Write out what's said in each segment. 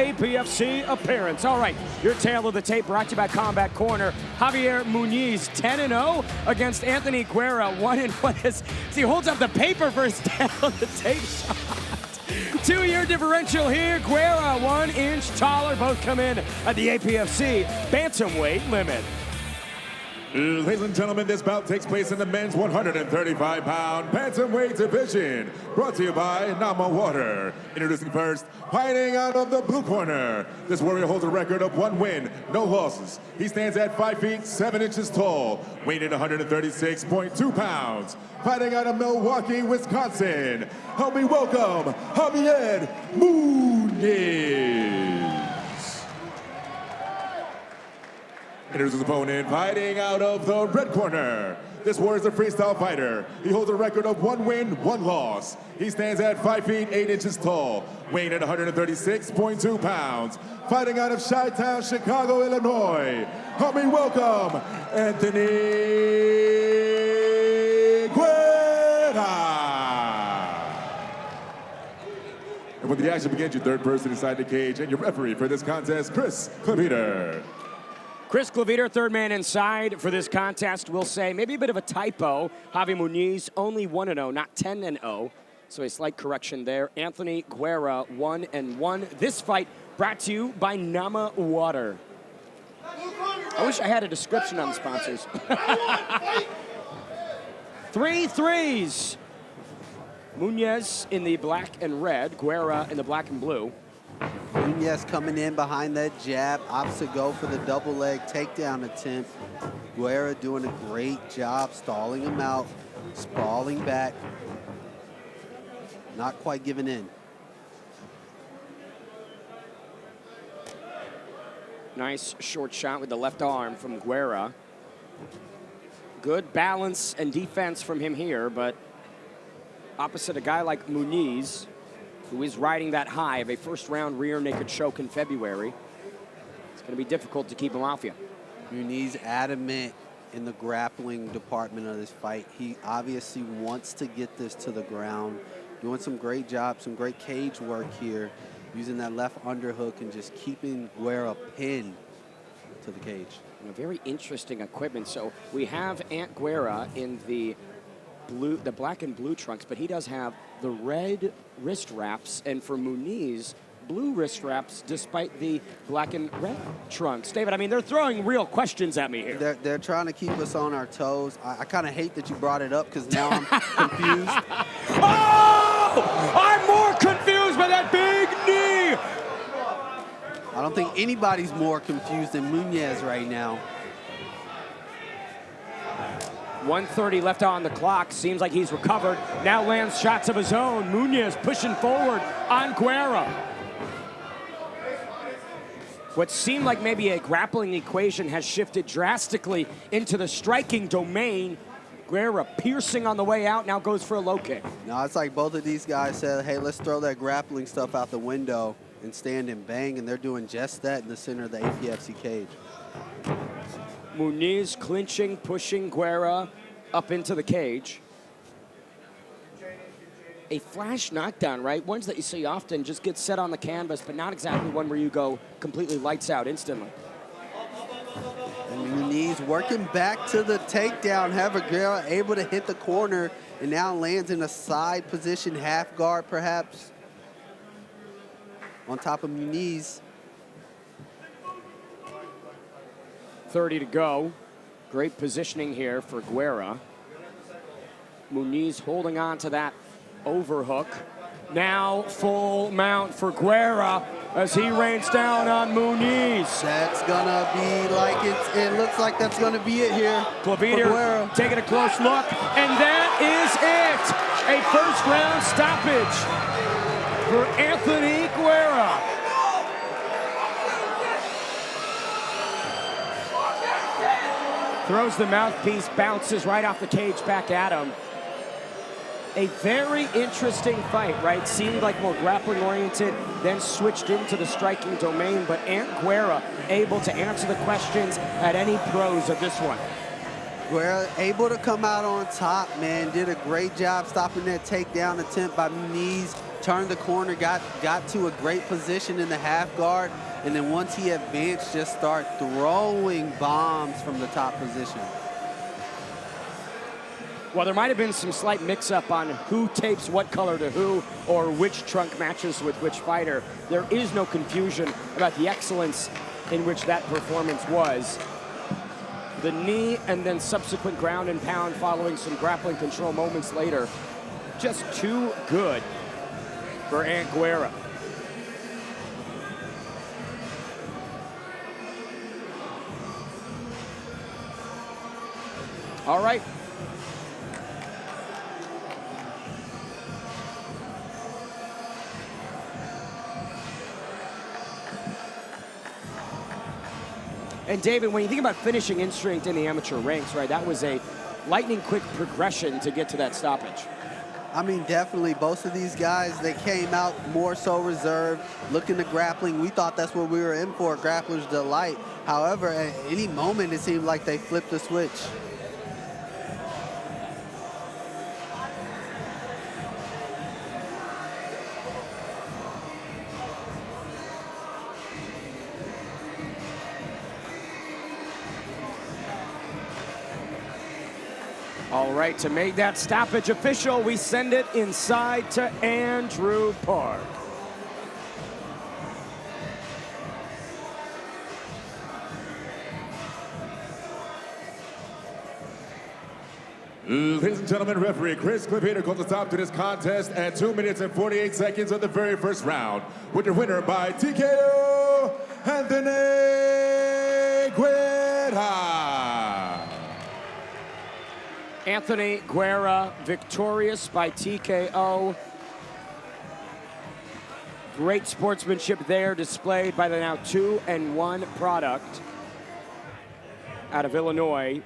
APFC appearance. All right, your tail of the tape brought to you by Combat Corner. Javier Muniz, 10-0 against Anthony Guerra, 1-1 as he holds up the paper for his tail of the tape shot. 2-year differential here. Guerra, 1 inch taller. Both come in at the APFC bantamweight limit. Ladies and gentlemen, this bout takes place in the men's 135-pound bantamweight division. Brought to you by Nama Water. Introducing first, fighting out of the blue corner. This warrior holds a record of 1 win, no losses. He stands at 5 feet 7 inches tall, weighing in 136.2 pounds. Fighting out of Milwaukee, Wisconsin. Help me welcome Javier Muniz. Here's his opponent, fighting out of the red corner. This warrior is a freestyle fighter. He holds a record of 1 win, 1 loss. He stands at 5 feet 8 inches tall, weighing at 136.2 pounds. Fighting out of Chi-Town, Chicago, Illinois. Help me welcome Anthony Guerra. And when the action begins, your third person inside the cage and your referee for this contest, Chris Claviter. Chris Claviter, third man inside for this contest. We'll say maybe a bit of a typo. Javier Muniz, only 1-0, not 10-0. So a slight correction there. Anthony Guerra, 1-1. This fight brought to you by Nama Water. I wish I had a description on the sponsors. 3 threes. Muniz in the black and red, Guerra in the black and blue. Muniz coming in behind that jab, opts to go for the double leg takedown attempt. Guerra doing a great job stalling him out, sprawling back, not quite giving in. Nice short shot with the left arm from Guerra. Good balance and defense from him here, but opposite a guy like Muniz, who is riding that high of a first-round rear naked choke in February. It's going to be difficult to keep him off you. Muniz adamant in the grappling department of this fight. He obviously wants to get this to the ground, doing some great job, some great cage work here, using that left underhook and just keeping Guerra pinned to the cage. Very interesting equipment. So we have Ant Guerra in the black and blue trunks, but he does have the red wrist wraps, and for Muniz, blue wrist wraps despite the black and red trunks. David, I mean, they're throwing real questions at me here. They're trying to keep us on our toes. I kind of hate that you brought it up because now I'm confused. Oh! I'm more confused by that big knee! I don't think anybody's more confused than Muniz right now. 1:30 left on the clock. Seems like he's recovered. Now lands shots of his own. Muniz pushing forward on Guerra. What seemed like maybe a grappling equation has shifted drastically into the striking domain. Guerra piercing on the way out, now goes for a low kick. Now it's like both of these guys said, hey, let's throw that grappling stuff out the window and stand and bang, and they're doing just that in the center of the APFC cage. Muniz clinching, pushing Guerra up into the cage. A flash knockdown, right? Ones that you see often just get set on the canvas, but not exactly one where you go completely lights out instantly. And Muniz working back to the takedown. Guerra able to hit the corner and now lands in a side position, half guard perhaps, on top of Muniz. 30 to go. Great positioning here for Guerra. Muniz holding on to that overhook. Now full mount for Guerra as he rains down on Muniz. That's gonna be like it looks like that's gonna be it here. Claviter taking a close look, and that is it. A first round stoppage for Anthony Guerra. Throws the mouthpiece, bounces right off the cage back at him. A very interesting fight, right? Seemed like more grappling oriented, then switched into the striking domain, but Ant Guerra able to answer the questions at any pros of this one. Guerra able to come out on top, man. Did a great job stopping that takedown attempt by Muniz. turned the corner, got to a great position in the half guard, and then once he advanced, just start throwing bombs from the top position. Well, there might have been some slight mix-up on who tapes what color to who or which trunk matches with which fighter. There is no confusion about the excellence in which that performance was. The knee and then subsequent ground and pound following some grappling control moments later. Just too good for Guerra. All right. And David, when you think about finishing instinct in the amateur ranks, right, that was a lightning quick progression to get to that stoppage. I mean, definitely, both of these guys, they came out more so reserved, looking to grappling. We thought that's what we were in for, grappler's delight. However, at any moment, it seemed like they flipped the switch. All right, to make that stoppage official, we send it inside to Andrew Park. Ladies and gentlemen, referee Chris Cliffhater calls a stop to this contest at 2 minutes and 48 seconds of the very first round, with your winner by TKO, Anthony Guerra. Anthony Guerra victorious by TKO. Great sportsmanship there displayed by the now 2-1 product out of Illinois.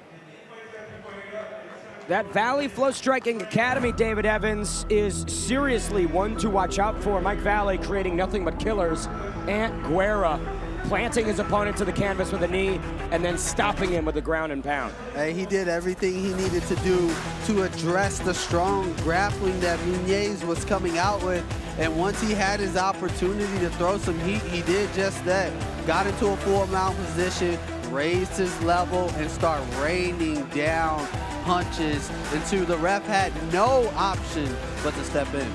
That Valley Flow Striking Academy, David Evans, is seriously one to watch out for. Mike Valley creating nothing but killers. Guerra planting his opponent to the canvas with a knee and then stopping him with a ground and pound. Hey, he did everything he needed to do to address the strong grappling that Muniz was coming out with. And once he had his opportunity to throw some heat, he did just that. Got into a full mount position, raised his level, and started raining down punches until the ref had no option but to step in.